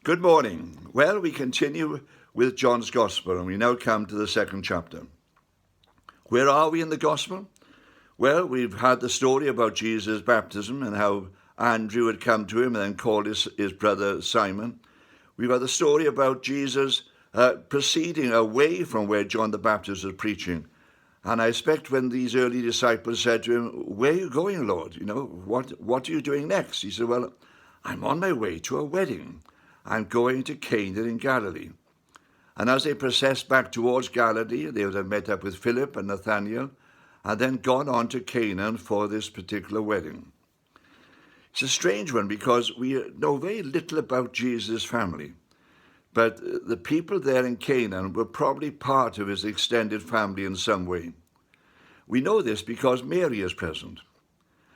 Good morning. Well, we continue with John's Gospel, and we now come to the second chapter. Where are we in the Gospel? Well, we've had the story about Jesus' baptism and how Andrew had come to him and then called his brother Simon. We've had the story about Jesus proceeding away from where John the Baptist was preaching. And I expect when these early disciples said to him, "Where are you going, Lord? What are you doing next?" He said, "Well, I'm on my way to a wedding. I'm going to Cana in Galilee." And as they processed back towards Galilee, they would have met up with Philip and Nathanael, and then gone on to Cana for this particular wedding. It's a strange one because we know very little about Jesus' family, but the people there in Canaan were probably part of his extended family in some way. We know this because Mary is present.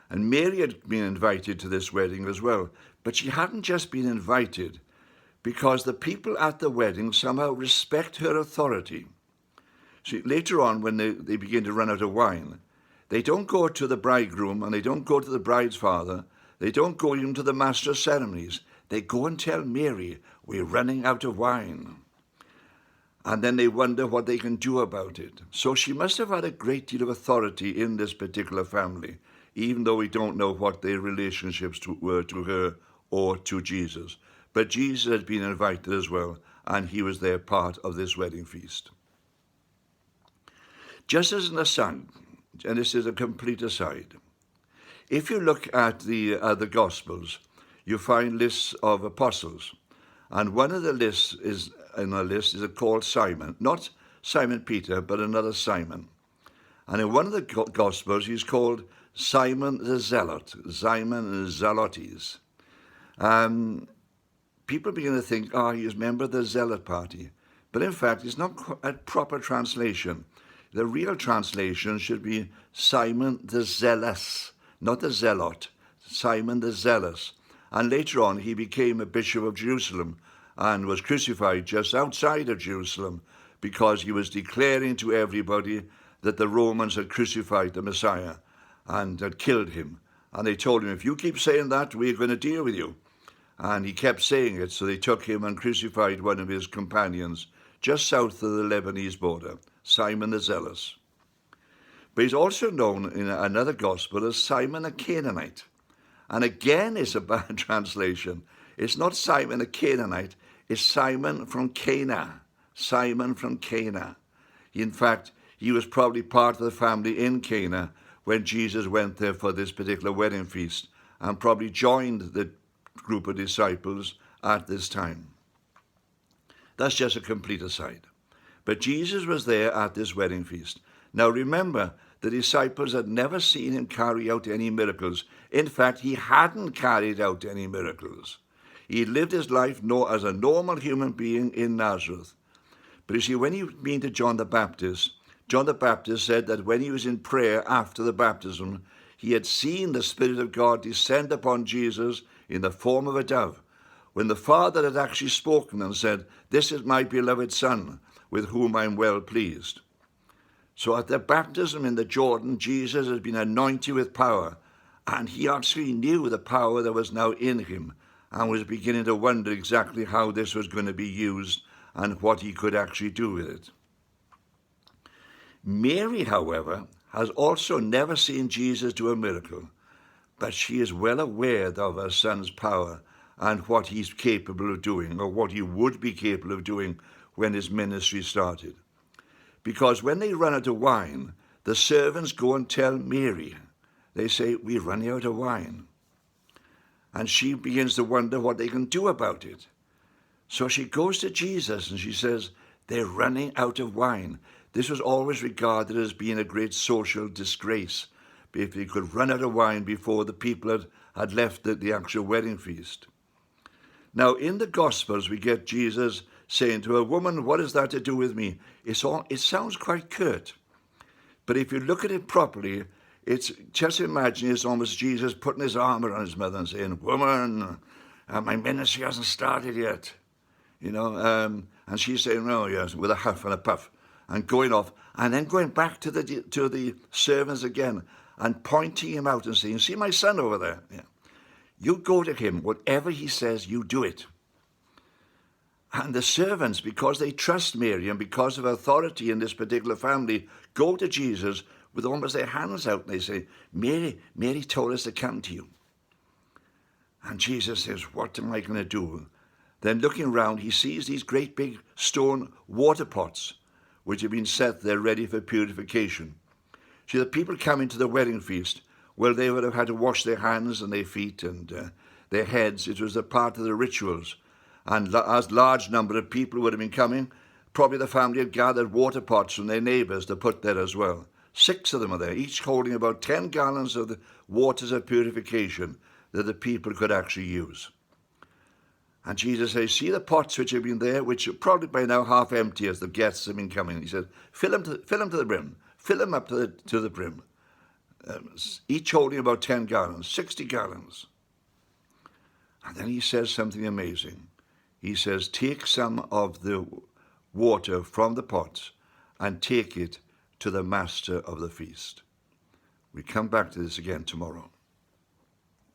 And Mary had been invited to this wedding as well, but she hadn't just been invited because the people at the wedding somehow respect her authority. See, later on, when they begin to run out of wine, they don't go to the bridegroom and they don't go to the bride's father. They don't go even to the master of ceremonies. They go and tell Mary, "We're running out of wine." And then they wonder what they can do about it. So she must have had a great deal of authority in this particular family, even though we don't know what their relationships were to her or to Jesus. But Jesus had been invited as well, and he was there part of this wedding feast. Just as an aside, and this is a complete aside, if you look at the Gospels, you find lists of apostles. And one of the lists is called Simon, not Simon Peter, but another Simon. And in one of the Gospels, he's called Simon the Zealot, Simon Zealotes. People begin to think, he's a member of the Zealot party. But in fact, it's not a proper translation. The real translation should be Simon the Zealous, not the Zealot, Simon the Zealous. And later on, he became a bishop of Jerusalem and was crucified just outside of Jerusalem because he was declaring to everybody that the Romans had crucified the Messiah and had killed him. And they told him, "If you keep saying that, we're going to deal with you." And he kept saying it, so they took him and crucified one of his companions just south of the Lebanese border, Simon the Zealous. But he's also known in another gospel as Simon a Canaanite. And again, it's a bad translation. It's not Simon a Canaanite, it's Simon from Cana. Simon from Cana. In fact, he was probably part of the family in Cana when Jesus went there for this particular wedding feast and probably joined the group of disciples at this time. That's just a complete aside. But Jesus was there at this wedding feast. Now remember, the disciples had never seen him carry out any miracles. In fact, he hadn't carried out any miracles. He lived his life as a normal human being in Nazareth. But you see, when he met John the Baptist said that when he was in prayer after the baptism, he had seen the Spirit of God descend upon Jesus in the form of a dove, when the Father had actually spoken and said, "This is my beloved Son, with whom I am well pleased." So at the baptism in the Jordan, Jesus had been anointed with power, and he actually knew the power that was now in him and was beginning to wonder exactly how this was going to be used and what he could actually do with it. Mary, however, has also never seen Jesus do a miracle, but she is well aware of her son's power and what he's capable of doing, or what he would be capable of doing when his ministry started. Because when they run out of wine, the servants go and tell Mary. They say, "We're running out of wine." And she begins to wonder what they can do about it. So she goes to Jesus and she says, "They're running out of wine." This was always regarded as being a great social disgrace, if they could run out of wine before the people had left the actual wedding feast. Now, in the Gospels, we get Jesus saying to a woman, "What has that to do with me?" It sounds quite curt. But if you look at it properly, it's just imagine it's almost Jesus putting his arm around his mother and saying, "Woman, my ministry hasn't started yet." And she's saying, "No, yes," with a huff and a puff, and going off, and then going back to the servants again and pointing him out and saying, "See my son over there? Yeah. You go to him. Whatever he says, you do it." And the servants, because they trust Mary and because of authority in this particular family, go to Jesus with almost their hands out. And they say, Mary told us to come to you. And Jesus says, what am I going to do? Then looking around, he sees these great big stone water pots, which have been set there ready for purification. See, the people coming to the wedding feast, well, they would have had to wash their hands and their feet and their heads. It was a part of the rituals. And as large number of people would have been coming, probably the family had gathered water pots from their neighbours to put there as well. 6 of them are there, each holding about 10 gallons of the waters of purification that the people could actually use. And Jesus says, see the pots which have been there, which are probably by now half empty as the guests have been coming. He said, fill them to the brim. Fill them up to the brim. Each holding about 10 gallons, 60 gallons. And then he says something amazing. He says, take some of the water from the pots and take it to the master of the feast. We come back to this again tomorrow.